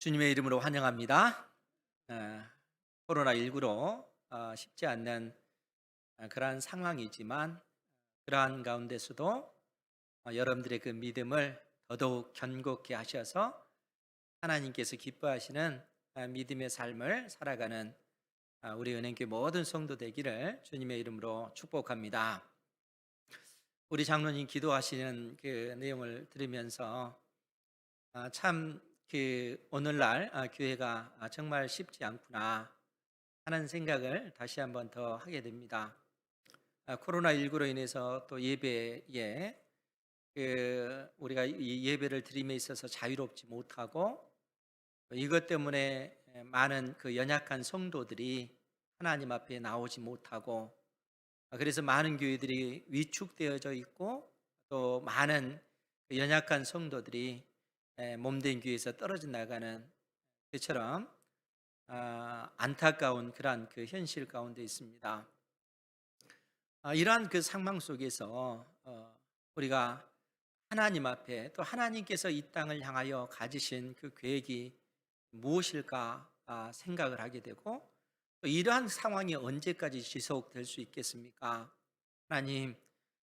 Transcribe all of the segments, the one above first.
주님의 이름으로 환영합니다. 코로나19로 쉽지 않는 그러한 상황이지만 그러한 가운데서도 여러분들의 그 믿음을 더더욱 견고케 하셔서 하나님께서 기뻐하시는 믿음의 삶을 살아가는 우리 은행교회 모든 성도 되기를 주님의 이름으로 축복합니다. 우리 장로님 기도하시는 그 내용을 들으면서 참 오늘날 교회가 정말 쉽지 않구나 하는 생각을 다시 한번 더 하게 됩니다. 코로나19로 인해서 또 예배에 우리가 이 예배를 드림에 있어서 자유롭지 못하고 또 이것 때문에 많은 그 연약한 성도들이 하나님 앞에 나오지 못하고 그래서 많은 교회들이 위축되어져 있고 또 많은 그 연약한 성도들이 몸된 교회에서 떨어져 나가는 그처럼 안타까운 그러한 그 현실 가운데 있습니다. 이러한 그 상황 속에서 우리가 하나님 앞에 또 하나님께서 이 땅을 향하여 가지신 그 계획이 무엇일까 생각을 하게 되고 또 이러한 상황이 언제까지 지속될 수 있겠습니까? 하나님,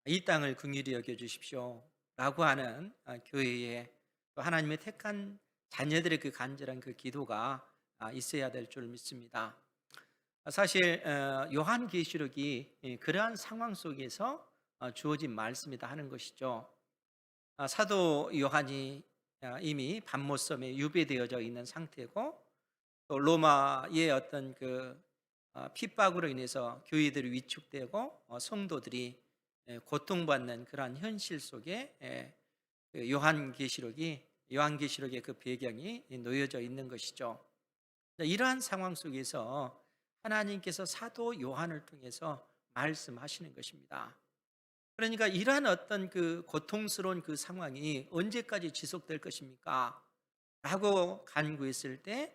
이 땅을 긍휼히 여겨 주십시오 라고 하는 교회에 또 하나님의 택한 자녀들의 그 간절한 그 기도가 있어야 될 줄 믿습니다. 사실 요한계시록이 그러한 상황 속에서 주어진 말씀이다 하는 것이죠. 사도 요한이 이미 밤모섬에 유배되어져 있는 상태고 또 로마의 어떤 그 핍박으로 인해서 교회들이 위축되고 성도들이 고통받는 그러한 현실 속에 그 요한계시록의 그 배경이 놓여져 있는 것이죠. 이러한 상황 속에서 하나님께서 사도 요한을 통해서 말씀하시는 것입니다. 그러니까 이러한 어떤 그 고통스러운 그 상황이 언제까지 지속될 것입니까? 라고 간구했을 때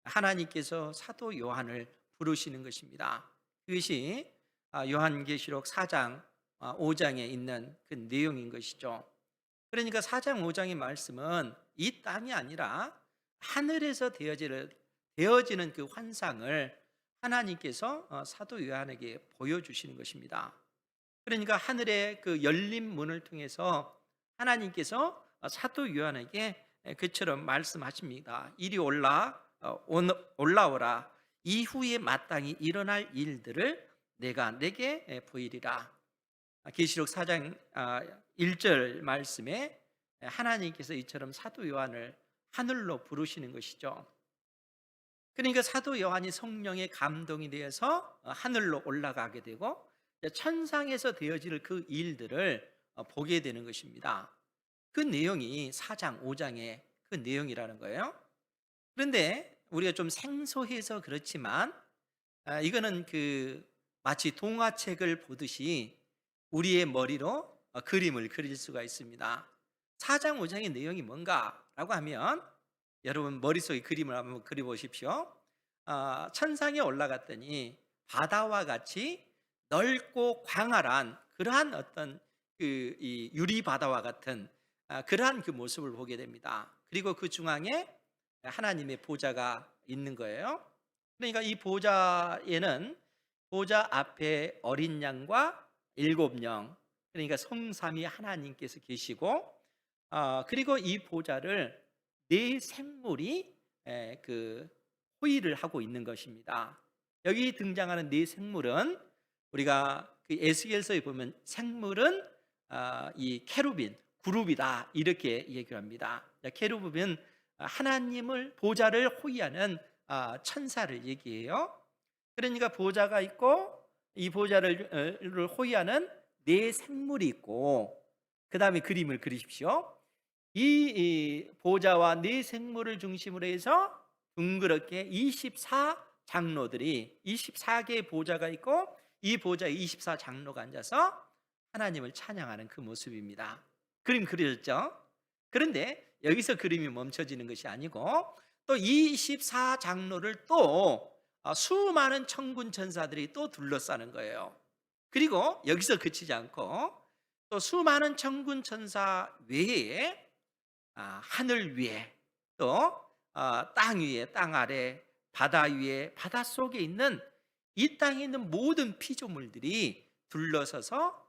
하나님께서 사도 요한을 부르시는 것입니다. 그것이 요한계시록 4장 5장에 있는 그 내용인 것이죠. 그러니까 4장 5장의 말씀은 이 땅이 아니라 하늘에서 되어지는 그 환상을 하나님께서 사도 요한에게 보여주시는 것입니다. 그러니까 하늘의 그 열린 문을 통해서 하나님께서 사도 요한에게 그처럼 말씀하십니다. 이리 올라오라. 이후에 마땅히 일어날 일들을 내가 내게 보이리라. 계시록 4장 1절 말씀에 하나님께서 이처럼 사도 요한을 하늘로 부르시는 것이죠. 그러니까 사도 요한이 성령의 감동이 되어서 하늘로 올라가게 되고 천상에서 되어질 그 일들을 보게 되는 것입니다. 그 내용이 4장 5장의 그 내용이라는 거예요. 그런데 우리가 좀 생소해서 그렇지만 이거는 그 마치 동화책을 보듯이 우리의 머리로 그림을 그릴 수가 있습니다. 4장 5장의 내용이 뭔가라고 하면 여러분 머릿속에 그림을 한번 그려보십시오. 천상에 올라갔더니 바다와 같이 넓고 광활한 그러한 어떤 이 유리 바다와 같은 그러한 그 모습을 보게 됩니다. 그리고 그 중앙에 하나님의 보좌가 있는 거예요. 그러니까 이 보좌에는 보좌 앞에 어린 양과 7명, 그러니까 성삼위 하나님께서 계시고 그리고 이 보좌를 네 생물이 그 호위를 하고 있는 것입니다. 여기 등장하는 네 생물은 우리가 그 에스겔서에 보면 생물은 이 케루빈, 그룹이다 이렇게 얘기합니다. 케루빈은 하나님을 보좌를 호위하는 천사를 얘기해요. 그러니까 보좌가 있고 이 보좌를 호위하는 네 생물이 있고 그 다음에 그림을 그리십시오. 이 보좌와 네 생물을 중심으로 해서 둥그렇게 24장로들이 24개의 보좌가 있고 이 보좌에 24장로가 앉아서 하나님을 찬양하는 그 모습입니다. 그림 그려졌죠? 그런데 여기서 그림이 멈춰지는 것이 아니고 또 24장로를 또 수많은 천군 천사들이 또 둘러싸는 거예요. 그리고 여기서 그치지 않고 또 수많은 천군 천사 외에 하늘 위에 또 땅 위에, 땅 아래, 바다 위에, 바다 속에 있는 이 땅에 있는 모든 피조물들이 둘러서서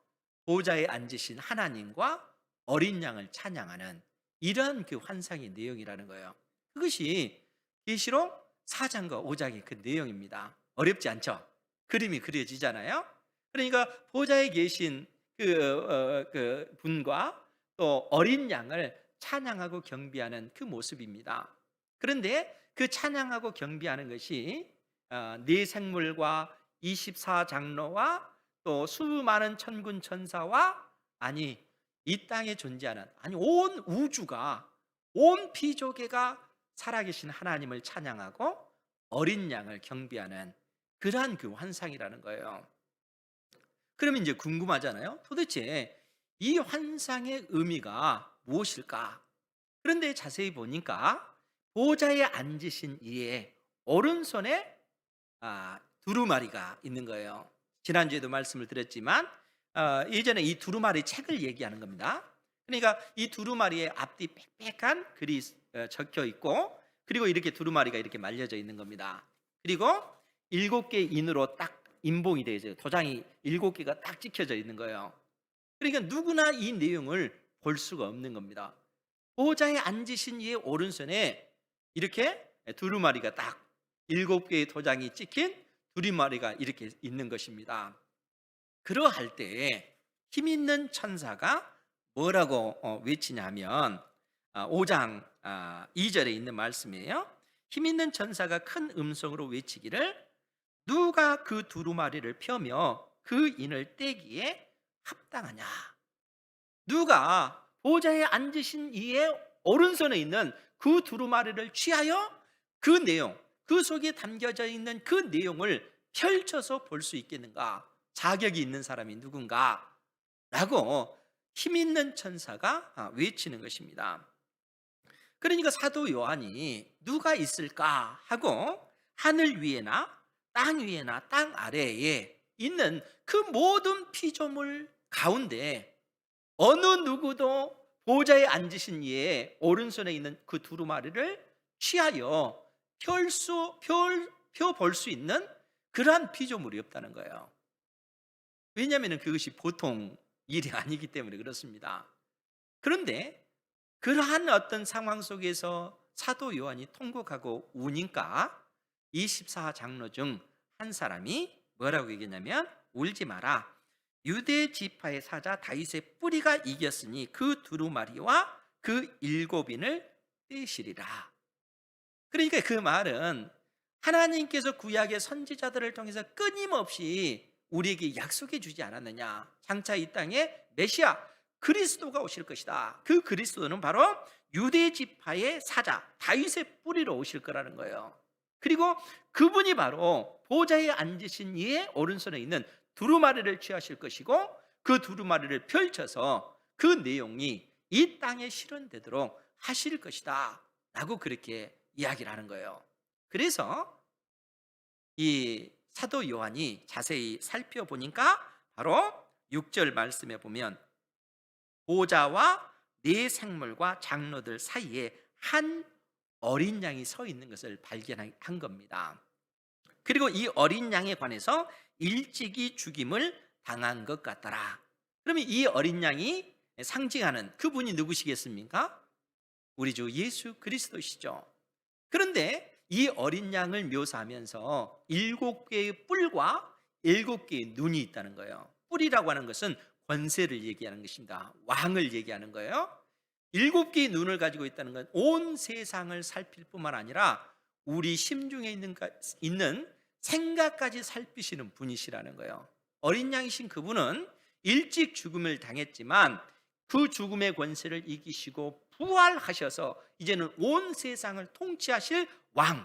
보좌에 앉으신 하나님과 어린 양을 찬양하는 이러한 그 환상의 내용이라는 거예요. 그것이 계시록 4장과 5장의 그 내용입니다. 어렵지 않죠? 그림이 그려지잖아요. 그러니까 보좌에 계신 그 분과 또 어린 양을 찬양하고 경배하는 그 모습입니다. 그런데 그 찬양하고 경배하는 것이 네 생물과 24장로와 또 수많은 천군 천사와, 아니 이 땅에 존재하는, 아니 온 우주가, 온 피조계가 살아계신 하나님을 찬양하고 어린 양을 경배하는 그러한 그 환상이라는 거예요. 그러면 이제 궁금하잖아요. 도대체 이 환상의 의미가 무엇일까? 그런데 자세히 보니까 보좌에 앉으신 이의 오른손에 두루마리가 있는 거예요. 지난주에도 말씀을 드렸지만 예전에 이 두루마리 책을 얘기하는 겁니다. 그러니까 이 두루마리에 앞뒤 빽빽한 글이 적혀 있고, 그리고 이렇게 두루마리가 이렇게 말려져 있는 겁니다. 그리고 7개의 인으로 딱 인봉이 되어 있어요. 도장이 7개가 딱 찍혀져 있는 거예요. 그러니까 누구나 이 내용을 볼 수가 없는 겁니다. 보좌에 앉으신 이의 오른손에 이렇게 두루마리가 딱 7개의 도장이 찍힌 두루마리가 이렇게 있는 것입니다. 그러할 때 힘 있는 천사가 뭐라고 외치냐면 5장 2절에 있는 말씀이에요. 힘 있는 천사가 큰 음성으로 외치기를, 누가 그 두루마리를 펴며 그 인을 떼기에 합당하냐? 누가 보좌에 앉으신 이의 오른손에 있는 그 두루마리를 취하여 그 내용, 그 속에 담겨져 있는 그 내용을 펼쳐서 볼 수 있겠는가? 자격이 있는 사람이 누군가? 라고 힘 있는 천사가 외치는 것입니다. 그러니까 사도 요한이 누가 있을까 하고 하늘 위에나 땅 위에나 땅 아래에 있는 그 모든 피조물 가운데 어느 누구도 보좌에 앉으신 이의 오른손에 있는 그 두루마리를 취하여 펴볼 수 있는 그러한 피조물이 없다는 거예요. 왜냐하면 그것이 보통 일이 아니기 때문에 그렇습니다. 그런데 그러한 어떤 상황 속에서 사도 요한이 통곡하고 우니까 24장로 중 한 사람이 뭐라고 얘기했냐면, 울지 마라, 유대 지파의 사자 다윗의 뿌리가 이겼으니 그 두루마리와 그 7인을 떼시리라. 그러니까 그 말은 하나님께서 구약의 선지자들을 통해서 끊임없이 우리에게 약속해 주지 않았느냐? 장차 이 땅에 메시아 그리스도가 오실 것이다. 그 그리스도는 바로 유대 지파의 사자 다윗의 뿌리로 오실 거라는 거예요. 그리고 그분이 바로 보좌에 앉으신 이의 오른손에 있는 두루마리를 취하실 것이고, 그 두루마리를 펼쳐서 그 내용이 이 땅에 실현되도록 하실 것이다 라고 그렇게 이야기를 하는 거예요. 그래서 이 사도 요한이 자세히 살펴보니까 바로 6절 말씀에 보면 보좌와 네 생물과 장로들 사이에 한 어린 양이 서 있는 것을 발견한 겁니다. 그리고 이 어린 양에 관해서 일찍이 죽임을 당한 것 같더라. 그러면 이 어린 양이 상징하는 그분이 누구시겠습니까? 우리 주 예수 그리스도시죠. 그런데 이 어린 양을 묘사하면서 7개의 뿔과 7개의 눈이 있다는 거예요. 뿔이라고 하는 것은 권세를 얘기하는 것입니다. 왕을 얘기하는 거예요. 7개의 눈을 가지고 있다는 건 온 세상을 살필 뿐만 아니라 우리 심중에 있는 생각까지 살피시는 분이시라는 거예요. 어린 양이신 그분은 일찍 죽음을 당했지만 그 죽음의 권세를 이기시고 부활하셔서 이제는 온 세상을 통치하실 왕,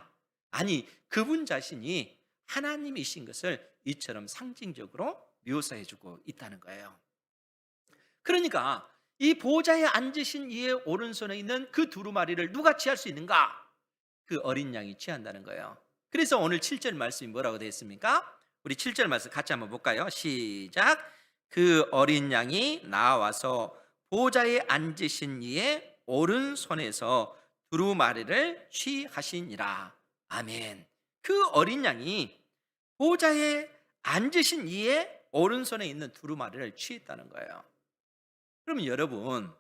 아니 그분 자신이 하나님이신 것을 이처럼 상징적으로 묘사해주고 있다는 거예요. 그러니까 이 보좌에 앉으신 이의 오른손에 있는 그 두루마리를 누가 취할 수 있는가? 그 어린 양이 취한다는 거예요. 그래서 오늘 7절 말씀이 뭐라고 되어 있습니까? 우리 7절 말씀 같이 한번 볼까요? 시작. 그 어린 양이 나와서 보좌에 앉으신 이의 오른손에서 두루마리를 취하시니라. 아멘. 그 어린 양이 보좌에 앉으신 이의 오른손에 있는 두루마리를 취했다는 거예요. 그러면 여러분,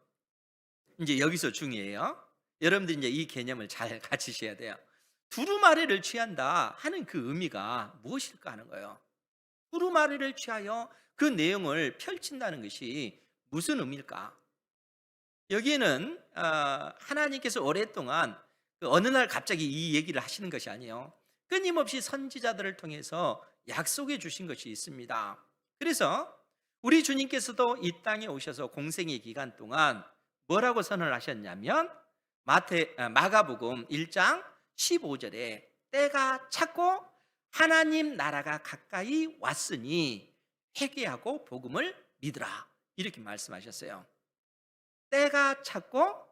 이제 여기서 중요해요. 여러분들 이제 이 개념을 잘 갖추셔야 돼요. 두루마리를 취한다 하는 그 의미가 무엇일까 하는 거예요. 두루마리를 취하여 그 내용을 펼친다는 것이 무슨 의미일까? 여기에는 하나님께서 오랫동안 어느 날 갑자기 이 얘기를 하시는 것이 아니에요. 끊임없이 선지자들을 통해서 약속해 주신 것이 있습니다. 그래서 우리 주님께서도 이 땅에 오셔서 공생의 기간 동안 뭐라고 선언을 하셨냐면 마가복음 1장 15절에 때가 찼고 하나님 나라가 가까이 왔으니 회개하고 복음을 믿으라, 이렇게 말씀하셨어요. 때가 찼고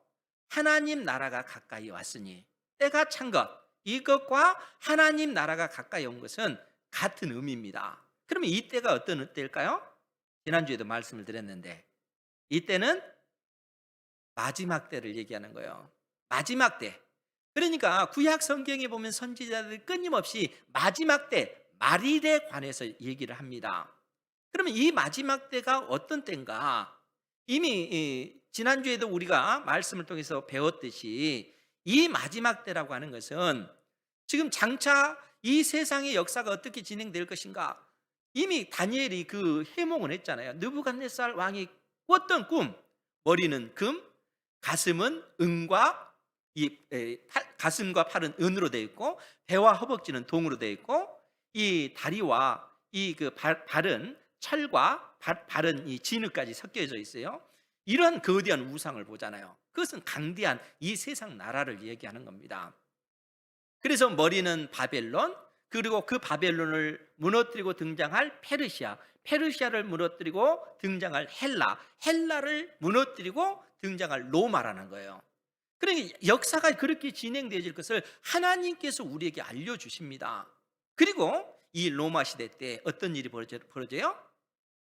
하나님 나라가 가까이 왔으니, 때가 찬 것, 이것과 하나님 나라가 가까이 온 것은 같은 의미입니다. 그러면 이 때가 어떤 때일까요? 지난주에도 말씀을 드렸는데 이 때는 마지막 때를 얘기하는 거예요. 마지막 때. 그러니까 구약 성경에 보면 선지자들이 끊임없이 마지막 때, 말일에 관해서 얘기를 합니다. 그러면 이 마지막 때가 어떤 때인가? 이미 지난주에도 우리가 말씀을 통해서 배웠듯이 이 마지막 때라고 하는 것은 지금 장차 이 세상의 역사가 어떻게 진행될 것인가, 이미 다니엘이 그 해몽을 했잖아요. 느부갓네살 왕이 꿨던 꿈, 머리는 금, 가슴은 은과 가슴과 팔은 은으로 되어 있고 배와 허벅지는 동으로 되어 있고 이 다리와 이 그 발은 철과 발은 이 진흙까지 섞여져 있어요. 이런 거대한 우상을 보잖아요. 그것은 강대한 이 세상 나라를 얘기하는 겁니다. 그래서 머리는 바벨론, 그리고 그 바벨론을 무너뜨리고 등장할 페르시아, 페르시아를 무너뜨리고 등장할 헬라, 헬라를 무너뜨리고 등장할 로마라는 거예요. 그러니까 역사가 그렇게 진행되어질 것을 하나님께서 우리에게 알려주십니다. 그리고 이 로마 시대 때 어떤 일이 벌어져요?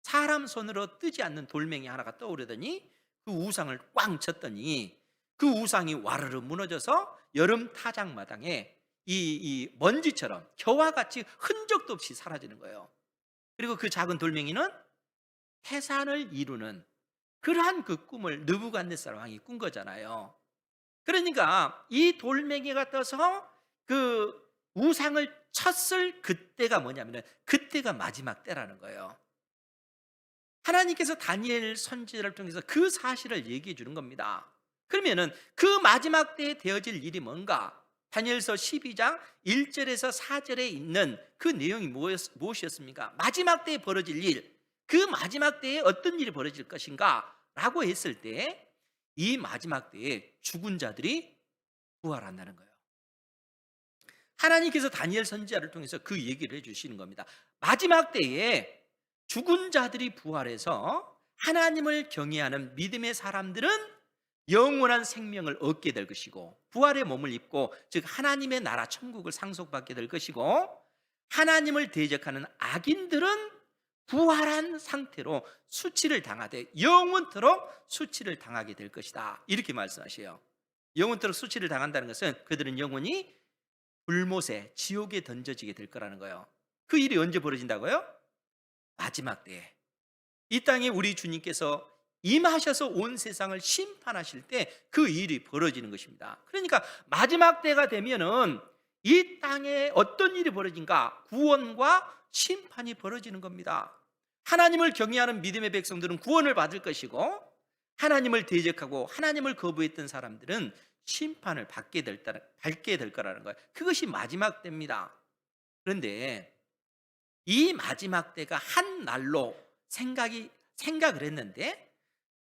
사람 손으로 뜨지 않는 돌멩이 하나가 떠오르더니 그 우상을 꽝 쳤더니 그 우상이 와르르 무너져서 여름 타작마당에 이 먼지처럼 겨와 같이 흔적도 없이 사라지는 거예요. 그리고 그 작은 돌멩이는 태산을 이루는 그러한 그 꿈을 느부갓네살 왕이 꾼 거잖아요. 그러니까 이 돌멩이가 떠서 그 우상을 쳤을 그때가 뭐냐면 그때가 마지막 때라는 거예요. 하나님께서 다니엘 선지자를 통해서 그 사실을 얘기해 주는 겁니다. 그러면은 그 마지막 때에 되어질 일이 뭔가? 다니엘서 12장 1절에서 4절에 있는 그 내용이 무엇이었습니까? 마지막 때에 벌어질 일, 그 마지막 때에 어떤 일이 벌어질 것인가? 라고 했을 때 이 마지막 때에 죽은 자들이 부활한다는 거예요. 하나님께서 다니엘 선지자를 통해서 그 얘기를 해주시는 겁니다. 마지막 때에 죽은 자들이 부활해서 하나님을 경외하는 믿음의 사람들은 영원한 생명을 얻게 될 것이고, 부활의 몸을 입고 즉 하나님의 나라 천국을 상속받게 될 것이고, 하나님을 대적하는 악인들은 부활한 상태로 수치를 당하되 영원토록 수치를 당하게 될 것이다, 이렇게 말씀하셔요. 영원토록 수치를 당한다는 것은 그들은 영원히 불못에 지옥에 던져지게 될 거라는 거예요. 그 일이 언제 벌어진다고요? 마지막 때에 이 땅에 우리 주님께서 임하셔서 온 세상을 심판하실 때 그 일이 벌어지는 것입니다. 그러니까 마지막 때가 되면은 이 땅에 어떤 일이 벌어진가? 구원과 심판이 벌어지는 겁니다. 하나님을 경외하는 믿음의 백성들은 구원을 받을 것이고, 하나님을 대적하고 하나님을 거부했던 사람들은 심판을 받게 될 거라는 거예요. 그것이 마지막 때입니다. 그런데 이 마지막 때가 한 날로 생각을 했는데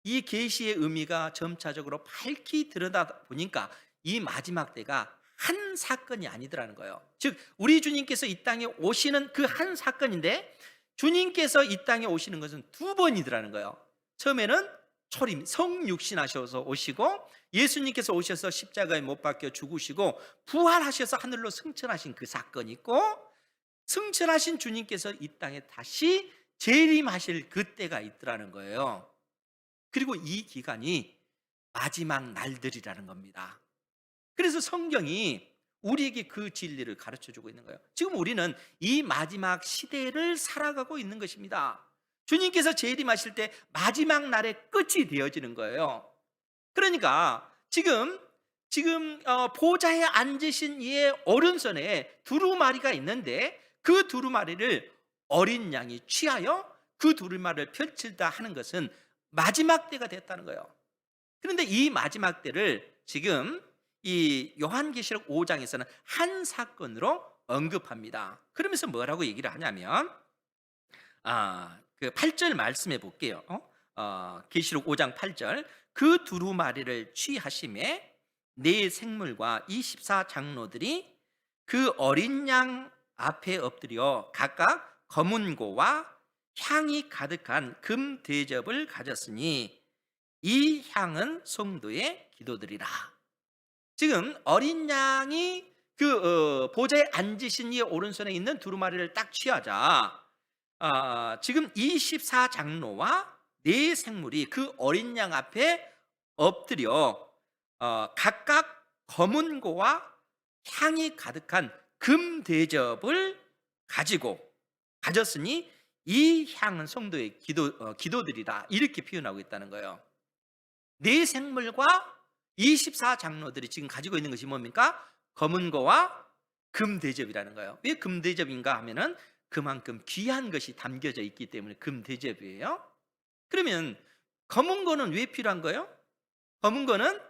이 계시의 의미가 점차적으로 밝히 드러나다 보니까 이 마지막 때가 한 사건이 아니더라는 거예요. 즉 우리 주님께서 이 땅에 오시는 그 한 사건인데, 주님께서 이 땅에 오시는 것은 두 번이더라는 거예요. 처음에는 초림, 성육신하셔서 오시고, 예수님께서 오셔서 십자가에 못 박혀 죽으시고 부활하셔서 하늘로 승천하신 그 사건이 있고, 승천하신 주님께서 이 땅에 다시 재림하실 그때가 있더라는 거예요. 그리고 이 기간이 마지막 날들이라는 겁니다. 그래서 성경이 우리에게 그 진리를 가르쳐 주고 있는 거예요. 지금 우리는 이 마지막 시대를 살아가고 있는 것입니다. 주님께서 재림하실 때 마지막 날의 끝이 되어지는 거예요. 그러니까 지금 보좌에 앉으신 이의 오른손에 두루마리가 있는데, 그 두루마리를 어린 양이 취하여 그 두루마리를 펼칠다 하는 것은 마지막 때가 됐다는 거예요. 그런데 이 마지막 때를 지금 이 요한계시록 5장에서는 한 사건으로 언급합니다. 그러면서 뭐라고 얘기를 하냐면, 그 8절 말씀해 볼게요. 계시록 5장 8절. 그 두루마리를 취하심에 네 생물과 24 장로들이 그 어린 양 앞에 엎드려 각각 검은 고와 향이 가득한 금 대접을 가졌으니 이 향은 성도의 기도들이라. 지금 어린 양이 보좌에 앉으신 이의 오른손에 있는 두루마리를 딱 취하자, 지금 24 장로와 네 생물이 그 어린 양 앞에 엎드려 각각 검은 고와 향이 가득한 금 대접을 가졌으니 이 향은 성도의 기도들이다, 이렇게 표현하고 있다는 거예요. 네 생물과 24 장로들이 지금 가지고 있는 것이 뭡니까? 검은 거와 금 대접이라는 거예요. 왜 금 대접인가 하면은 그만큼 귀한 것이 담겨져 있기 때문에 금 대접이에요. 그러면 검은 거는 왜 필요한 거예요? 검은 거는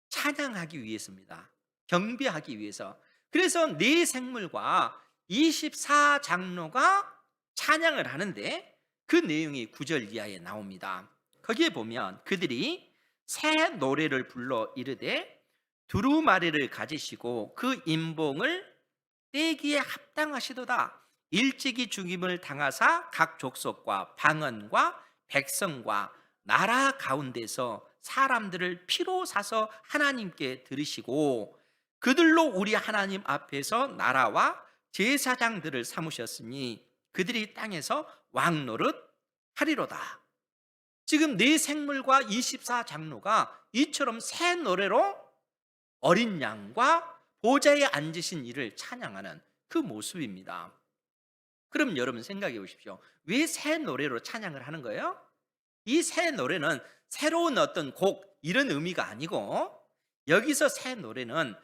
찬양하기 위해서입니다. 경배하기 위해서. 그래서 네 생물과 24 장로가 찬양을 하는데, 그 내용이 9절 이하에 나옵니다. 거기에 보면 그들이 새 노래를 불러 이르되 두루마리를 가지시고 그 인봉을 떼기에 합당하시도다. 일찍이 죽임을 당하사 각 족속과 방언과 백성과 나라 가운데서 사람들을 피로 사서 하나님께 들으시고 그들로 우리 하나님 앞에서 나라와 제사장들을 삼으셨으니 그들이 땅에서 왕 노릇 하리로다. 지금 네 생물과 24 장로가 이처럼 새 노래로 어린 양과 보좌에 앉으신 이를 찬양하는 그 모습입니다. 그럼 여러분 생각해 보십시오. 왜 새 노래로 찬양을 하는 거예요? 이 새 노래는 새로운 어떤 곡, 이런 의미가 아니고, 여기서 새 노래는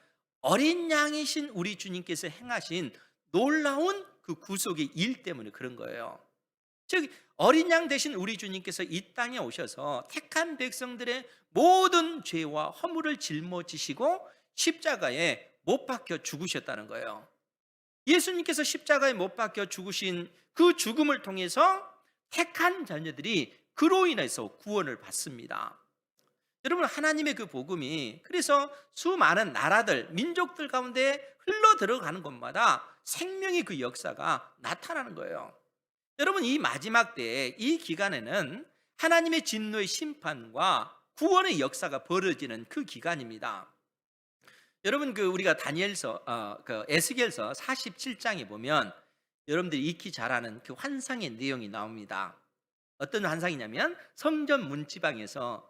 어린 양이신 우리 주님께서 행하신 놀라운 그 구속의 일 때문에 그런 거예요. 즉 어린 양 대신 우리 주님께서 이 땅에 오셔서 택한 백성들의 모든 죄와 허물을 짊어지시고 십자가에 못 박혀 죽으셨다는 거예요. 예수님께서 십자가에 못 박혀 죽으신 그 죽음을 통해서 택한 자녀들이 그로 인해서 구원을 받습니다. 여러분, 하나님의 그 복음이 그래서 수많은 나라들, 민족들 가운데 흘러 들어가는 곳마다 생명의 그 역사가 나타나는 거예요. 여러분, 이 마지막 때에, 이 기간에는 하나님의 진노의 심판과 구원의 역사가 벌어지는 그 기간입니다. 여러분, 우리가 다니엘서, 에스겔서 47장에 보면 여러분들이 익히 잘 아는 그 환상의 내용이 나옵니다. 어떤 환상이냐면 성전 문지방에서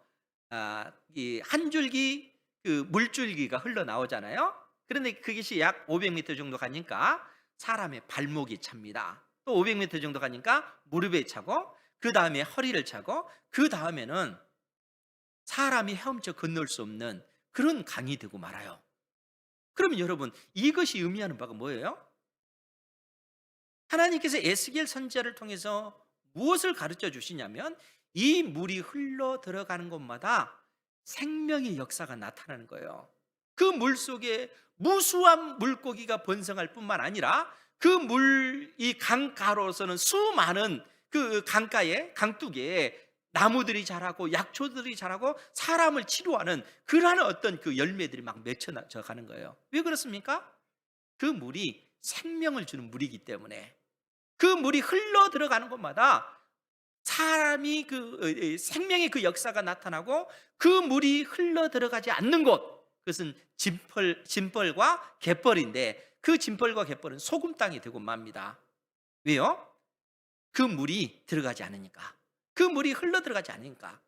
이 한 줄기 그 물줄기가 흘러나오잖아요. 그런데 그것이 약 500m 정도 가니까 사람의 발목이 찹니다. 또 500m 정도 가니까 무릎에 차고, 그 다음에 허리를 차고, 그 다음에는 사람이 헤엄쳐 건널 수 없는 그런 강이 되고 말아요. 그러면 여러분, 이것이 의미하는 바가 뭐예요? 하나님께서 에스겔 선지자를 통해서 무엇을 가르쳐 주시냐면, 이 물이 흘러 들어가는 곳마다 생명의 역사가 나타나는 거예요. 그 물 속에 무수한 물고기가 번성할 뿐만 아니라 그 이 강가로서는 수많은 그 강둑에 나무들이 자라고 약초들이 자라고 사람을 치료하는 그러한 어떤 그 열매들이 막 맺혀져 가는 거예요. 왜 그렇습니까? 그 물이 생명을 주는 물이기 때문에, 그 물이 흘러 들어가는 곳마다 사람이 생명의 그 역사가 나타나고, 그 물이 흘러 들어가지 않는 곳, 그것은 진벌과 갯벌인데, 그 진벌과 갯벌은 소금 땅이 되고 맙니다. 왜요? 그 물이 들어가지 않으니까, 그 물이 흘러 들어가지 않으니까.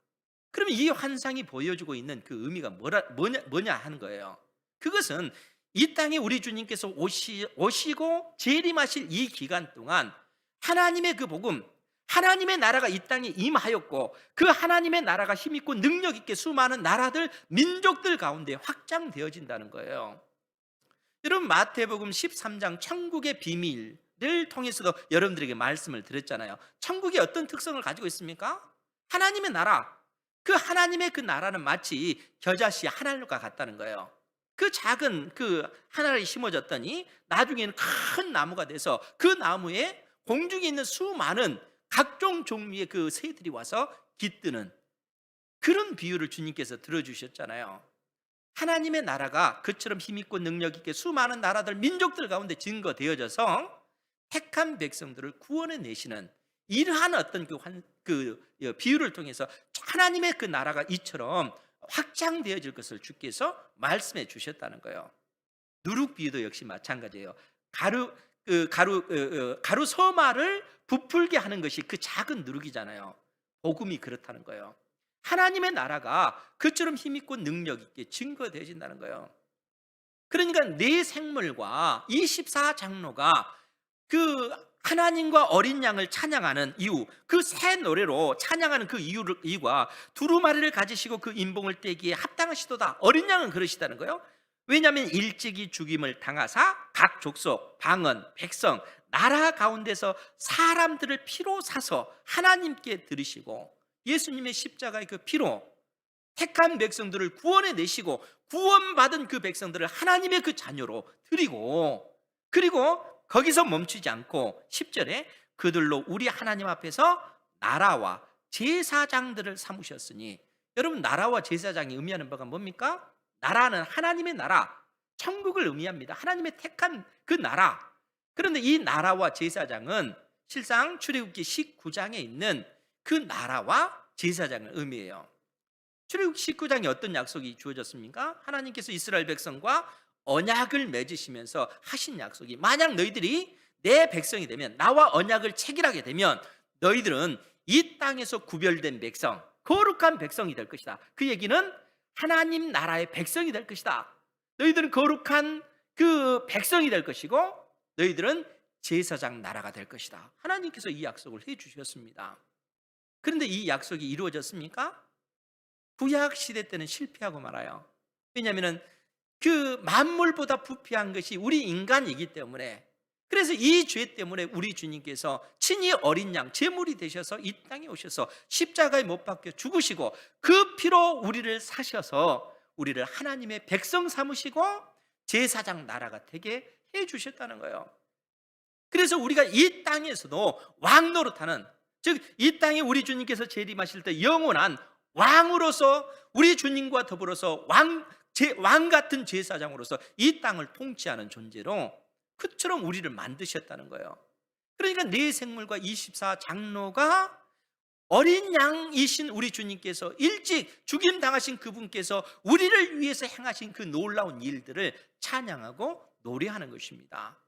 그러면 이 환상이 보여주고 있는 그 의미가 뭐냐 하는 거예요. 그것은 이 땅에 우리 주님께서 오시고 재림하실 이 기간 동안 하나님의 그 복음, 하나님의 나라가 이 땅에 임하였고, 그 하나님의 나라가 힘있고 능력 있게 수많은 나라들, 민족들 가운데 확장되어진다는 거예요. 여러분, 마태복음 13장 천국의 비밀을 통해서도 여러분들에게 말씀을 드렸잖아요. 천국이 어떤 특성을 가지고 있습니까? 하나님의 나라. 그 하나님의 그 나라는 마치 겨자씨 하나님과 같다는 거예요. 그 작은 그 하나를 심어졌더니 나중에는 큰 나무가 돼서 그 나무에 공중에 있는 수많은 각종 종류의 그 새들이 와서 깃드는 그런 비유를 주님께서 들어주셨잖아요. 하나님의 나라가 그처럼 힘있고 능력 있게 수많은 나라들, 민족들 가운데 증거되어져서 택한 백성들을 구원해 내시는 이러한 어떤 그 비유를 통해서 하나님의 그 나라가 이처럼 확장되어질 것을 주께서 말씀해 주셨다는 거예요. 누룩 비유도 역시 마찬가지예요. 가루 서마를 부풀게 하는 것이 그 작은 누룩이잖아요. 복음이 그렇다는 거예요. 하나님의 나라가 그처럼 힘있고 능력 있게 증거되어진다는 거예요. 그러니까 네 생물과 24장로가 그 하나님과 어린 양을 찬양하는 이유, 그 새 노래로 찬양하는 그 이유가 두루마리를 가지시고 그 인봉을 떼기에 합당하시도다. 어린 양은 그러시다는 거예요. 왜냐하면 일찍이 죽임을 당하사 각 족속, 방언, 백성, 나라 가운데서 사람들을 피로 사서 하나님께 드리시고, 예수님의 십자가의 그 피로 택한 백성들을 구원해 내시고 구원받은 그 백성들을 하나님의 그 자녀로 드리고, 그리고 거기서 멈추지 않고 10절에 그들로 우리 하나님 앞에서 나라와 제사장들을 삼으셨으니, 여러분, 나라와 제사장이 의미하는 바가 뭡니까? 나라는 하나님의 나라, 천국을 의미합니다. 하나님의 택한 그 나라. 그런데 이 나라와 제사장은 실상 출애굽기 19장에 있는 그 나라와 제사장을 의미해요. 출애굽기 19장에 어떤 약속이 주어졌습니까? 하나님께서 이스라엘 백성과 언약을 맺으시면서 하신 약속이, 만약 너희들이 내 백성이 되면, 나와 언약을 체결하게 되면 너희들은 이 땅에서 구별된 백성, 거룩한 백성이 될 것이다. 그 얘기는 하나님 나라의 백성이 될 것이다. 너희들은 거룩한 그 백성이 될 것이고 너희들은 제사장 나라가 될 것이다. 하나님께서 이 약속을 해 주셨습니다. 그런데 이 약속이 이루어졌습니까? 구약 시대 때는 실패하고 말아요. 왜냐하면 그 만물보다 부패한 것이 우리 인간이기 때문에, 그래서 이 죄 때문에 우리 주님께서 친히 어린 양 제물이 되셔서 이 땅에 오셔서 십자가에 못 박혀 죽으시고 그 피로 우리를 사셔서 우리를 하나님의 백성 삼으시고 제사장 나라가 되게 해 주셨다는 거예요. 그래서 우리가 이 땅에서도 왕 노릇하는, 즉 이 땅에 우리 주님께서 재림하실 때 영원한 왕으로서 우리 주님과 더불어서 왕 같은 제사장으로서 이 땅을 통치하는 존재로 그처럼 우리를 만드셨다는 거예요. 그러니까 네 생물과 24장로가 어린 양이신 우리 주님께서 일찍 죽임 당하신 그분께서 우리를 위해서 행하신 그 놀라운 일들을 찬양하고 노래하는 것입니다.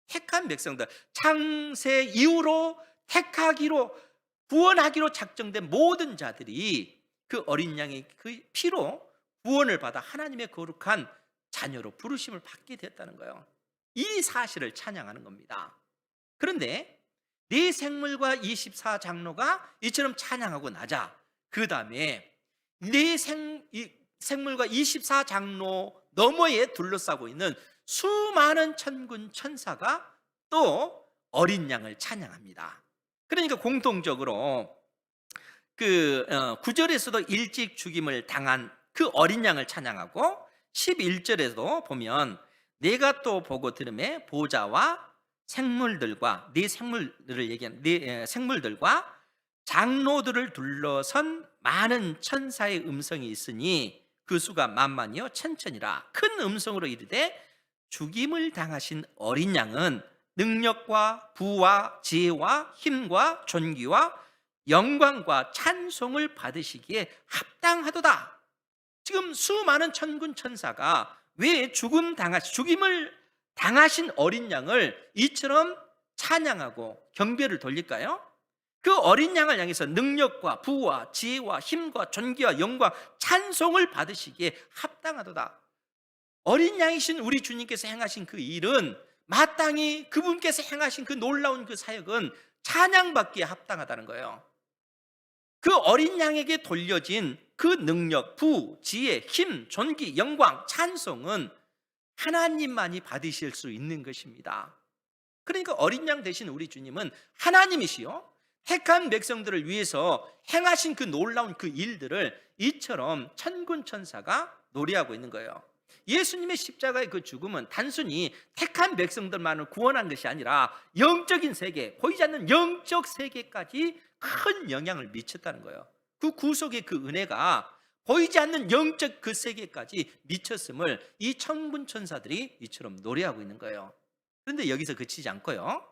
택한 백성들, 창세 이후로 택하기로, 구원하기로 작정된 모든 자들이 그 어린 양의 그 피로 구원을 받아 하나님의 거룩한 자녀로 부르심을 받게 됐다는 거예요. 이 사실을 찬양하는 겁니다. 그런데 네 생물과 24장로가 이처럼 찬양하고 나자, 그 다음에 네 생물과 24장로 너머에 둘러싸고 있는 수많은 천군 천사가 또 어린 양을 찬양합니다. 그러니까 공통적으로 그 9절에서도 일찍 죽임을 당한 그 어린 양을 찬양하고, 11절에도 보면 내가 또 보고 들음에 보좌와 생물들과, 네 생물들을 얘기하는 네 생물들과 장로들을 둘러선 많은 천사의 음성이 있으니 그 수가 만만이요 천천이라. 큰 음성으로 이르되 죽임을 당하신 어린 양은 능력과 부와 지혜와 힘과 존귀와 영광과 찬송을 받으시기에 합당하도다. 지금 수많은 천군 천사가 왜 죽임을 당하신 어린 양을 이처럼 찬양하고 경배를 돌릴까요? 그 어린 양을 향해서 능력과 부와 지혜와 힘과 존귀와 영광, 찬송을 받으시기에 합당하도다. 어린 양이신 우리 주님께서 행하신 그 일은 마땅히 그분께서 행하신 그 놀라운 그 사역은 찬양받기에 합당하다는 거예요. 그 어린 양에게 돌려진 그 능력, 부, 지혜, 힘, 존귀, 영광, 찬송은 하나님만이 받으실 수 있는 것입니다. 그러니까 어린 양 되신 우리 주님은 하나님이시요 택한 백성들을 위해서 행하신 그 놀라운 그 일들을 이처럼 천군 천사가 노래하고 있는 거예요. 예수님의 십자가의 그 죽음은 단순히 택한 백성들만을 구원한 것이 아니라 영적인 세계, 보이지 않는 영적 세계까지 큰 영향을 미쳤다는 거예요. 그 구속의 그 은혜가 보이지 않는 영적 그 세계까지 미쳤음을 이 천군 천사들이 이처럼 노래하고 있는 거예요. 그런데 여기서 그치지 않고요,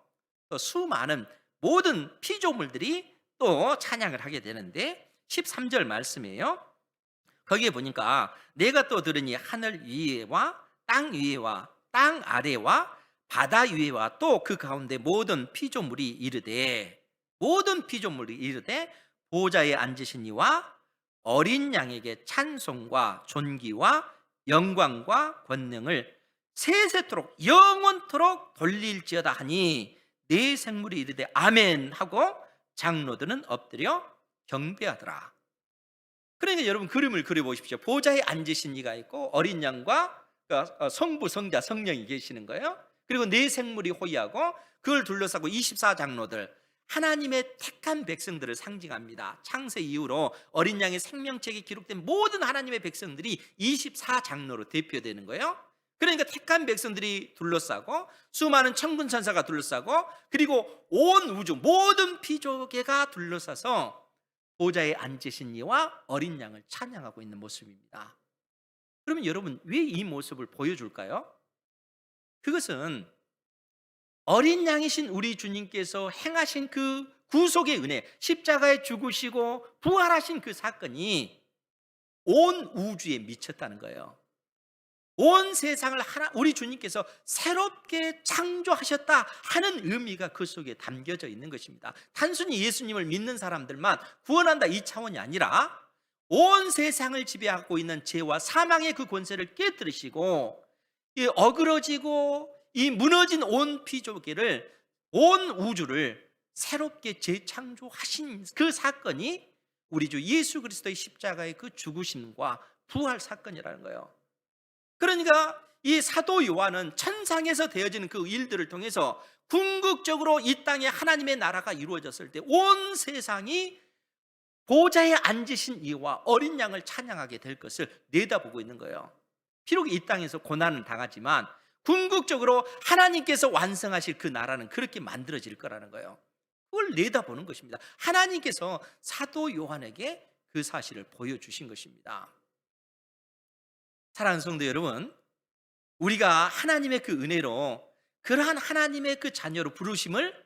또 수많은 모든 피조물들이 또 찬양을 하게 되는데 13절 말씀이에요. 거기에 보니까 내가 또 들으니 하늘 위에와 땅 위에와 땅 아래와 바다 위에와 또 그 가운데 모든 피조물이 이르되, 모든 피조물이 이르되 보좌에 앉으신 이와 어린 양에게 찬송과 존귀와 영광과 권능을 세세토록 영원토록 돌릴지어다 하니 네 생물이 이르되 아멘 하고 장로들은 엎드려 경배하더라. 그러니까 여러분 그림을 그려보십시오. 보좌에 앉으신 이가 있고 어린 양과 성부, 성자, 성령이 계시는 거예요. 그리고 네 생물이 호위하고 그걸 둘러싸고 24장로들, 하나님의 택한 백성들을 상징합니다. 창세 이후로 어린 양의 생명책에 기록된 모든 하나님의 백성들이 24장로로 대표되는 거예요. 그러니까 택한 백성들이 둘러싸고 수많은 천군 천사가 둘러싸고 그리고 온 우주 모든 피조계가 둘러싸서 보좌에 앉으신 이와 어린 양을 찬양하고 있는 모습입니다. 그러면 여러분 왜 이 모습을 보여줄까요? 그것은 어린 양이신 우리 주님께서 행하신 그 구속의 은혜, 십자가에 죽으시고 부활하신 그 사건이 온 우주에 미쳤다는 거예요. 온 세상을 우리 주님께서 새롭게 창조하셨다 하는 의미가 그 속에 담겨져 있는 것입니다. 단순히 예수님을 믿는 사람들만 구원한다 이 차원이 아니라 온 세상을 지배하고 있는 죄와 사망의 그 권세를 깨뜨리시고 이 어그러지고 이 무너진 온 피조계를, 온 우주를 새롭게 재창조하신 그 사건이 우리 주 예수 그리스도의 십자가의 그 죽으심과 부활 사건이라는 거예요. 그러니까 이 사도 요한은 천상에서 되어지는 그 일들을 통해서 궁극적으로 이 땅에 하나님의 나라가 이루어졌을 때 온 세상이 보좌에 앉으신 이와 어린 양을 찬양하게 될 것을 내다보고 있는 거예요. 비록 이 땅에서 고난을 당하지만 궁극적으로 하나님께서 완성하실 그 나라는 그렇게 만들어질 거라는 거예요. 그걸 내다보는 것입니다. 하나님께서 사도 요한에게 그 사실을 보여주신 것입니다. 사랑하는 성도 여러분, 우리가 하나님의 그 은혜로 그러한 하나님의 그 자녀로 부르심을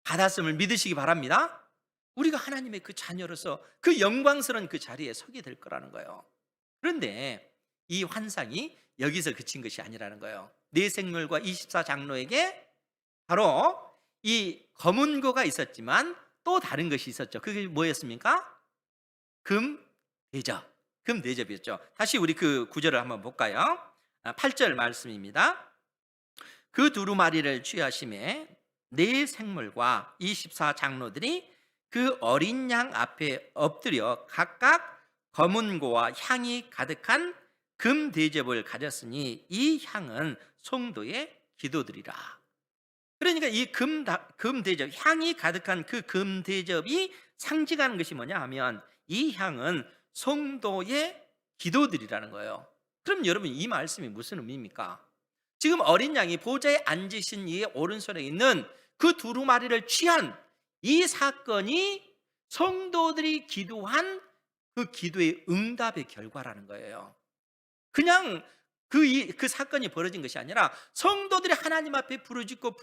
받았음을 믿으시기 바랍니다. 우리가 하나님의 그 자녀로서 그 영광스러운 그 자리에 서게 될 거라는 거예요. 그런데 이 환상이 여기서 그친 것이 아니라는 거예요. 네 생물과 24장로에게 바로 이 검은 고가 있었지만 또 다른 것이 있었죠. 그게 뭐였습니까? 금대접. 금대접이었죠. 다시 우리 그 구절을 한번 볼까요? 8절 말씀입니다. 그 두루마리를 취하심에 네 생물과 24장로들이 그 어린 양 앞에 엎드려 각각 검은 고와 향이 가득한 금대접을 가졌으니 이 향은 성도의 기도들이라. 그러니까 이 금대접, 향이 가득한 그 금대접이 상징하는 것이 뭐냐 하면 이 향은 성도의 기도들이라는 거예요. 그럼 여러분 이 말씀이 무슨 의미입니까? 지금 어린 양이 보좌에 앉으신 이의 오른손에 있는 그 두루마리를 취한 이 사건이 성도들이 기도한 그 기도의 응답의 결과라는 거예요. 그냥 그 사건이 벌어진 것이 아니라 성도들이 하나님 앞에 부르짖고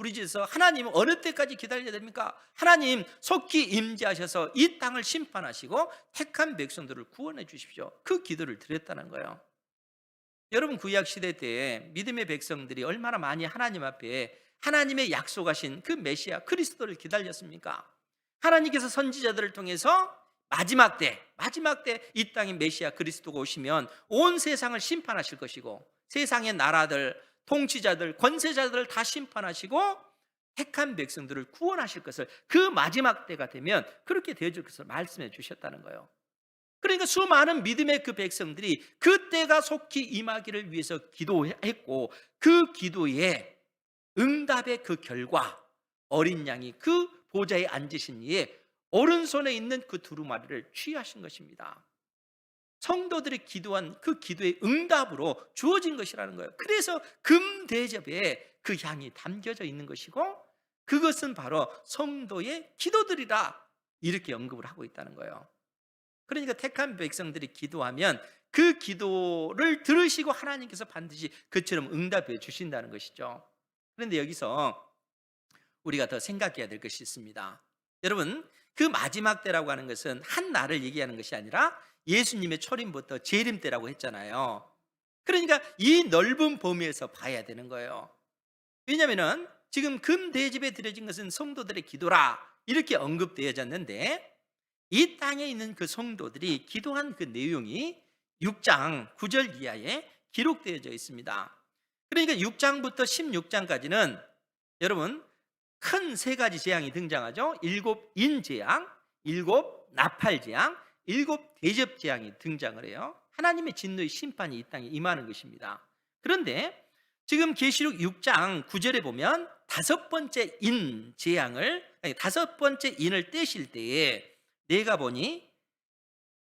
하나님 어느 때까지 기다려야 됩니까? 하나님 속히 임재하셔서 이 땅을 심판하시고 택한 백성들을 구원해 주십시오. 그 기도를 드렸다는 거예요. 여러분 구약 시대 때 믿음의 백성들이 얼마나 많이 하나님 앞에 하나님의 약속하신 그 메시아 그리스도를 기다렸습니까? 하나님께서 선지자들을 통해서 마지막 때 이 땅에 메시아 그리스도가 오시면 온 세상을 심판하실 것이고 세상의 나라들, 통치자들, 권세자들을 다 심판하시고 택한 백성들을 구원하실 것을, 그 마지막 때가 되면 그렇게 되어줄 것을 말씀해 주셨다는 거예요. 그러니까 수많은 믿음의 그 백성들이 그 때가 속히 임하기를 위해서 기도했고, 그 기도에 응답의 그 결과, 어린 양이 그 보좌에 앉으신 이에 오른손에 있는 그 두루마리를 취하신 것입니다. 성도들이 기도한 그 기도의 응답으로 주어진 것이라는 거예요. 그래서 금 대접에 그 향이 담겨져 있는 것이고, 그것은 바로 성도의 기도들이라, 이렇게 언급을 하고 있다는 거예요. 그러니까 택한 백성들이 기도하면 그 기도를 들으시고 하나님께서 반드시 그처럼 응답해 주신다는 것이죠. 그런데 여기서 우리가 더 생각해야 될 것이 있습니다. 여러분, 그 마지막 때라고 하는 것은 한 날을 얘기하는 것이 아니라 예수님의 초림부터 재림 때라고 했잖아요. 그러니까 이 넓은 범위에서 봐야 되는 거예요. 왜냐하면 지금 금 대접에 드려진 것은 성도들의 기도라, 이렇게 언급되어졌는데, 이 땅에 있는 그 성도들이 기도한 그 내용이 6장 9절 이하에 기록되어져 있습니다. 그러니까 6장부터 16장까지는 여러분 큰 세 가지 재앙이 등장하죠. 7인 재앙, 7 나팔 재앙, 7 대접 재앙이 등장을 해요. 하나님의 진노의 심판이 이 땅에 임하는 것입니다. 그런데 지금 계시록 6장 9절에 보면 다섯 번째 인 재앙을, 다섯 번째 인을 떼실 때에 내가 보니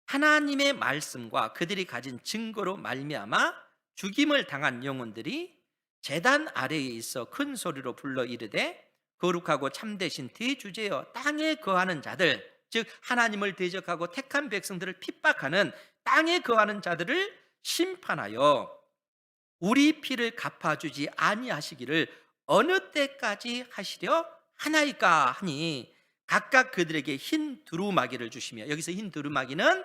하나님의 말씀과 그들이 가진 증거로 말미암아 죽임을 당한 영혼들이 제단 아래에 있어 큰 소리로 불러 이르되, 거룩하고 참되신 대주제여 땅에 거하는 자들, 즉 하나님을 대적하고 택한 백성들을 핍박하는 땅에 거하는 자들을 심판하여 우리 피를 갚아주지 아니하시기를 어느 때까지 하시려 하나이까 하니, 각각 그들에게 흰 두루마기를 주시며, 여기서 흰 두루마기는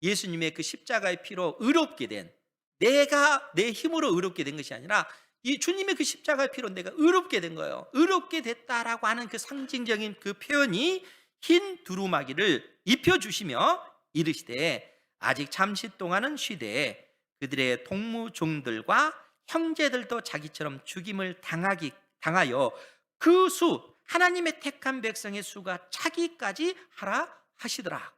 예수님의 그 십자가의 피로 의롭게 된, 내가 내 힘으로 의롭게 된 것이 아니라 이 주님의 그 십자가의 피로 내가 의롭게 된 거예요. 의롭게 됐다라고 하는 그 상징적인 그 표현이 흰 두루마기를 입혀주시며 이르시되, 아직 잠시 동안은 쉬되 그들의 동무종들과 형제들도 자기처럼 죽임을 당하여 그 수, 하나님의 택한 백성의 수가 차기까지 하라 하시더라.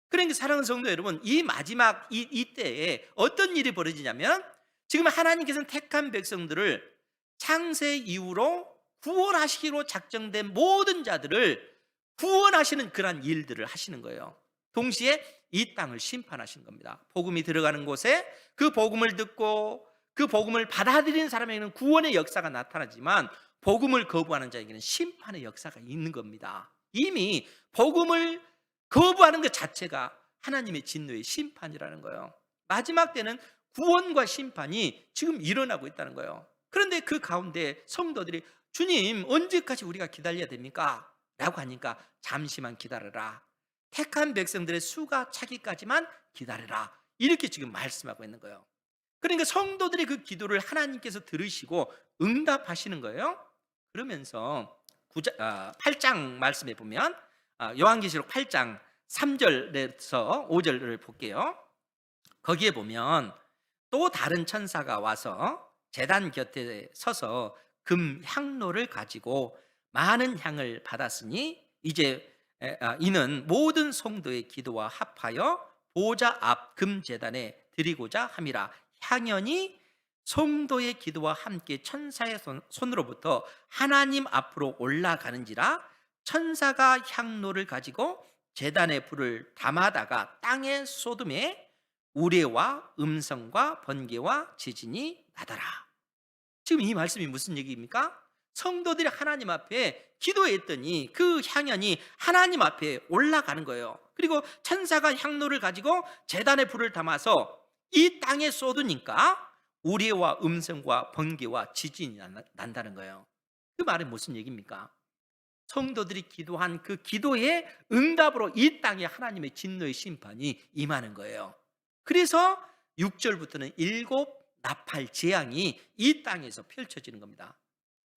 그러니까 사랑하는 성도 여러분, 이 마지막 이 때에 어떤 일이 벌어지냐면, 지금 하나님께서는 택한 백성들을 창세 이후로 구원하시기로 작정된 모든 자들을 구원하시는 그러한 일들을 하시는 거예요. 동시에 이 땅을 심판하신 겁니다. 복음이 들어가는 곳에 그 복음을 듣고 그 복음을 받아들이는 사람에게는 구원의 역사가 나타나지만, 복음을 거부하는 자에게는 심판의 역사가 있는 겁니다. 이미 복음을 거부하는 것 자체가 하나님의 진노의 심판이라는 거예요. 마지막 때는 구원과 심판이 지금 일어나고 있다는 거예요. 그런데 그 가운데 성도들이 주님 언제까지 우리가 기다려야 됩니까? 라고 하니까 잠시만 기다려라, 택한 백성들의 수가 차기까지만 기다려라, 이렇게 지금 말씀하고 있는 거예요. 그러니까 성도들의 그 기도를 하나님께서 들으시고 응답하시는 거예요. 그러면서 8장 말씀에 보면, 요한계시록 8장 3절에서 5절을 볼게요. 거기에 보면 또 다른 천사가 와서 제단 곁에 서서 금 향로를 가지고 많은 향을 받았으니 이제 이는 모든 성도의 기도와 합하여 보좌 앞 금 제단에 드리고자 함이라. 향연이 성도의 기도와 함께 천사의 손으로부터 하나님 앞으로 올라가는지라. 천사가 향로를 가지고 제단의 불을 담아다가 땅에 쏟음에 우레와 음성과 번개와 지진이 나더라. 지금 이 말씀이 무슨 얘기입니까? 성도들이 하나님 앞에 기도했더니 그 향연이 하나님 앞에 올라가는 거예요. 그리고 천사가 향로를 가지고 제단의 불을 담아서 이 땅에 쏟으니까 우레와 음성과 번개와 지진이 난다는 거예요. 그 말은 무슨 얘기입니까? 성도들이 기도한 그 기도의 응답으로 이 땅에 하나님의 진노의 심판이 임하는 거예요. 그래서 6절부터는 7 나팔 재앙이 이 땅에서 펼쳐지는 겁니다.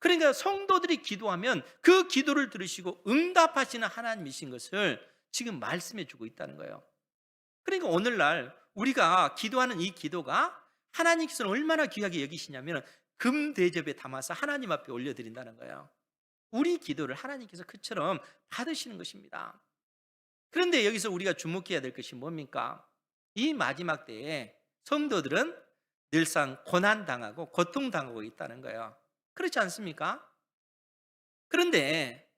그러니까 성도들이 기도하면 그 기도를 들으시고 응답하시는 하나님이신 것을 지금 말씀해 주고 있다는 거예요. 그러니까 오늘날 우리가 기도하는 이 기도가 하나님께서는 얼마나 귀하게 여기시냐면 금 대접에 담아서 하나님 앞에 올려드린다는 거예요. 우리 기도를 하나님께서 그처럼 받으시는 것입니다. 그런데 여기서 우리가 주목해야 될 것이 뭡니까? 이 마지막 때에 성도들은 늘상 고난당하고 고통당하고 있다는 거예요. 그렇지 않습니까? 그런데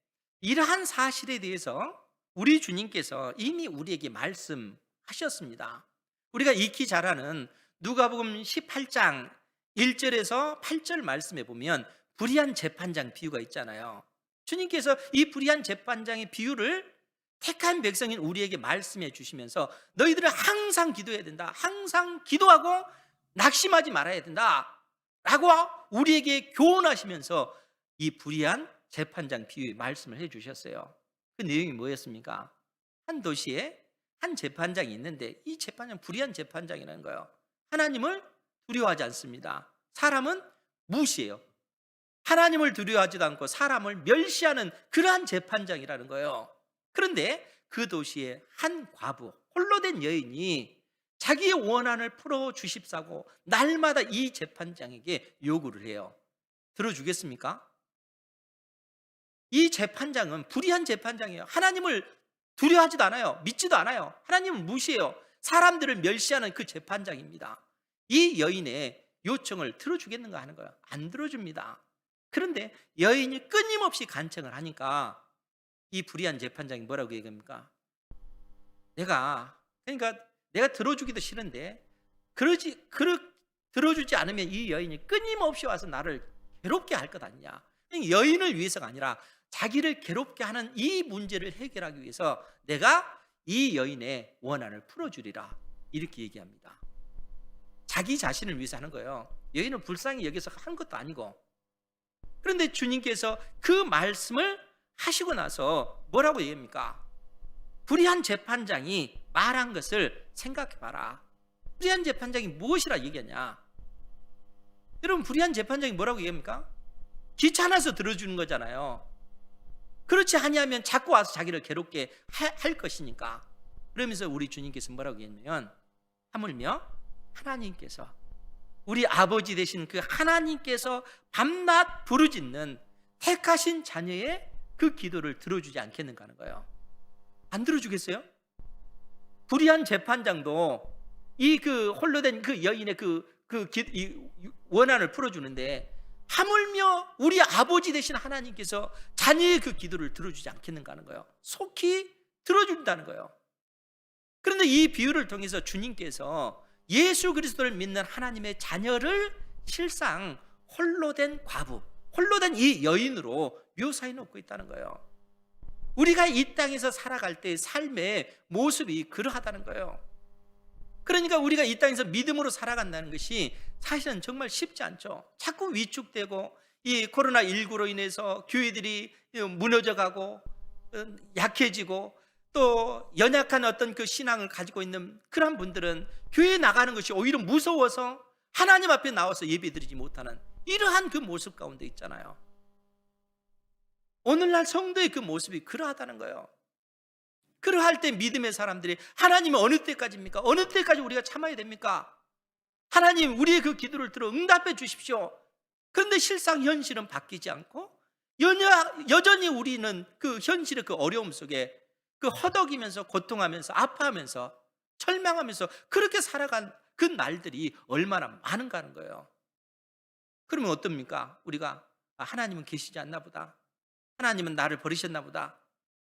이러한 사실에 대해서 우리 주님께서 이미 우리에게 말씀하셨습니다. 우리가 익히 잘 아는 누가복음 18장 1절에서 8절 말씀에 보면 불의한 재판장 비유가 있잖아요. 주님께서 이 불의한 재판장의 비유를 택한 백성인 우리에게 말씀해 주시면서 너희들은 항상 기도해야 된다. 항상 기도하고 낙심하지 말아야 된다. 라고 우리에게 교훈하시면서 이 불의한 재판장 비유의 말씀을 해 주셨어요. 그 내용이 뭐였습니까? 한 도시에 한 재판장이 있는데 이 재판장 불의한 재판장이라는 거예요. 하나님을 두려워하지 않습니다. 사람은 무시해요. 하나님을 두려워하지도 않고 사람을 멸시하는 그러한 재판장이라는 거예요. 그런데 그 도시에 한 과부, 홀로 된 여인이 자기의 원한을 풀어주십사고 날마다 이 재판장에게 요구를 해요. 들어주겠습니까? 이 재판장은 불의한 재판장이에요. 하나님을 두려워하지도 않아요. 믿지도 않아요. 하나님을 무시해요. 사람들을 멸시하는 그 재판장입니다. 이 여인의 요청을 들어주겠는가 하는 거예요. 안 들어줍니다. 그런데 여인이 끊임없이 간청을 하니까 이 불의한 재판장이 뭐라고 얘기합니까? 내가 들어주기도 싫은데 들어주지 않으면 이 여인이 끊임없이 와서 나를 괴롭게 할 것 아니냐. 여인을 위해서가 아니라 자기를 괴롭게 하는 이 문제를 해결하기 위해서 내가 이 여인의 원한을 풀어주리라. 이렇게 얘기합니다. 자기 자신을 위해서 하는 거예요. 여인은 불쌍히 여기서 한 것도 아니고. 그런데 주님께서 그 말씀을 하시고 나서 뭐라고 얘기합니까? 불의한 재판장이 말한 것을 생각해 봐라. 불의한 재판장이 무엇이라 얘기하냐? 여러분, 불의한 재판장이 뭐라고 얘기합니까? 귀찮아서 들어주는 거잖아요. 그렇지 아니하면 자꾸 와서 자기를 괴롭게 할 것이니까. 그러면서 우리 주님께서 뭐라고 얘기하냐면 하물며 하나님께서, 우리 아버지 되신 그 하나님께서 밤낮 부르짖는 택하신 자녀의 그 기도를 들어주지 않겠는가 하는 거예요. 안 들어주겠어요? 불의한 재판장도 이 홀로 된 그 여인의 이 원한을 풀어주는데 하물며 우리 아버지 되신 하나님께서 자녀의 그 기도를 들어주지 않겠는가 하는 거예요. 속히 들어준다는 거예요. 그런데 이 비유를 통해서 주님께서 예수 그리스도를 믿는 하나님의 자녀를 실상 홀로 된 과부, 홀로 된 이 여인으로 묘사해 놓고 있다는 거예요. 우리가 이 땅에서 살아갈 때의 삶의 모습이 그러하다는 거예요. 그러니까 우리가 이 땅에서 믿음으로 살아간다는 것이 사실은 정말 쉽지 않죠. 자꾸 위축되고 이 코로나19로 인해서 교회들이 무너져가고 약해지고 또 연약한 어떤 그 신앙을 가지고 있는 그런 분들은 교회에 나가는 것이 오히려 무서워서 하나님 앞에 나와서 예배드리지 못하는 이러한 그 모습 가운데 있잖아요. 오늘날 성도의 그 모습이 그러하다는 거예요. 그러할 때 믿음의 사람들이 하나님은 어느 때까지입니까? 어느 때까지 우리가 참아야 됩니까? 하나님, 우리의 그 기도를 들어 응답해 주십시오. 그런데 실상 현실은 바뀌지 않고 여전히 우리는 그 현실의 그 어려움 속에 그 허덕이면서 고통하면서 아파하면서 절망하면서 그렇게 살아간 그 날들이 얼마나 많은가 하는 거예요. 그러면 어떻습니까? 우리가 하나님은 계시지 않나 보다, 하나님은 나를 버리셨나 보다,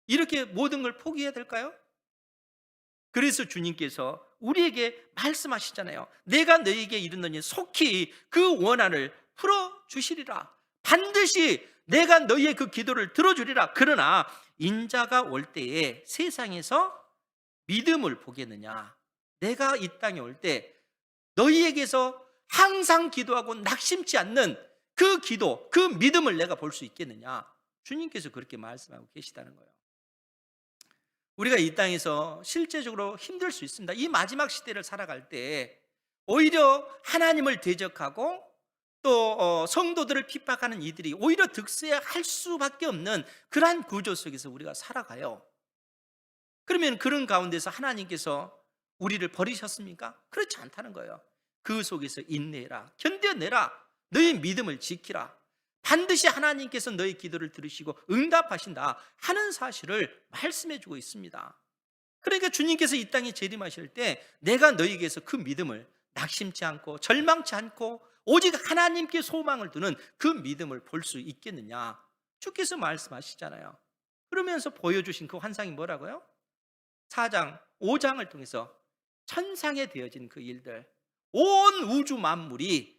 이렇게 모든 걸 포기해야 될까요? 그래서 주님께서 우리에게 말씀하시잖아요. 내가 너희에게 이르노니 속히 그 원한을 풀어주시리라. 반드시 내가 너희의 그 기도를 들어주리라. 그러나 인자가 올 때에 세상에서 믿음을 보겠느냐? 내가 이 땅에 올 때 너희에게서 항상 기도하고 낙심치 않는 그 기도, 그 믿음을 내가 볼 수 있겠느냐? 주님께서 그렇게 말씀하고 계시다는 거예요. 우리가 이 땅에서 실제적으로 힘들 수 있습니다. 이 마지막 시대를 살아갈 때 오히려 하나님을 대적하고 또 성도들을 핍박하는 이들이 오히려 득세할 수밖에 없는 그러한 구조 속에서 우리가 살아가요. 그러면 그런 가운데서 하나님께서 우리를 버리셨습니까? 그렇지 않다는 거예요. 그 속에서 인내해라, 견뎌내라, 너의 믿음을 지키라. 반드시 하나님께서 너의 기도를 들으시고 응답하신다 하는 사실을 말씀해 주고 있습니다. 그러니까 주님께서 이 땅에 재림하실 때 내가 너에게서 그 믿음을 낙심치 않고 절망치 않고 오직 하나님께 소망을 두는 그 믿음을 볼 수 있겠느냐, 주께서 말씀하시잖아요. 그러면서 보여주신 그 환상이 뭐라고요? 4장 5장을 통해서 천상에 되어진 그 일들, 온 우주 만물이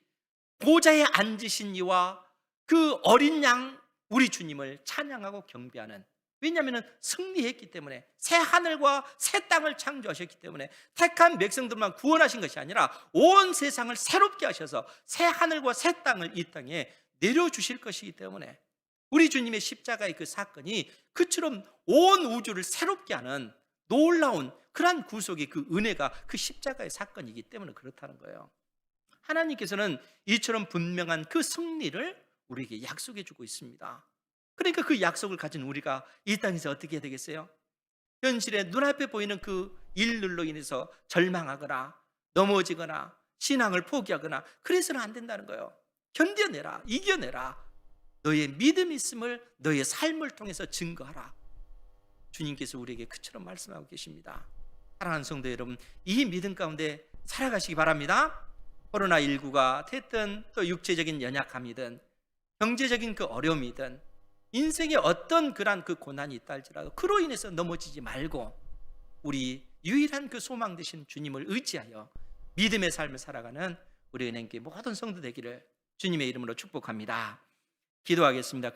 보좌에 앉으신 이와 그 어린 양 우리 주님을 찬양하고 경배하는, 왜냐하면 승리했기 때문에, 새 하늘과 새 땅을 창조하셨기 때문에, 택한 백성들만 구원하신 것이 아니라 온 세상을 새롭게 하셔서 새 하늘과 새 땅을 이 땅에 내려주실 것이기 때문에, 우리 주님의 십자가의 그 사건이 그처럼 온 우주를 새롭게 하는 놀라운 그러한 구속의 그 은혜가 그 십자가의 사건이기 때문에 그렇다는 거예요. 하나님께서는 이처럼 분명한 그 승리를 우리에게 약속해 주고 있습니다. 그러니까 그 약속을 가진 우리가 이 땅에서 어떻게 해야 되겠어요? 현실에 눈앞에 보이는 그 일들로 인해서 절망하거나 넘어지거나 신앙을 포기하거나 그래서는 안 된다는 거예요. 견뎌내라, 이겨내라. 너의 믿음이 있음을 너의 삶을 통해서 증거하라. 주님께서 우리에게 그처럼 말씀하고 계십니다. 사랑하는 성도 여러분, 이 믿음 가운데 살아가시기 바랍니다. 코로나19가 됐든 또 육체적인 연약함이든 경제적인 그 어려움이든 인생에 어떤 그런 그 고난이 있다 할지라도 그로 인해서 넘어지지 말고 우리 유일한 그 소망 되신 주님을 의지하여 믿음의 삶을 살아가는 우리 은행교회 모든 성도 되기를 주님의 이름으로 축복합니다. 기도하겠습니다.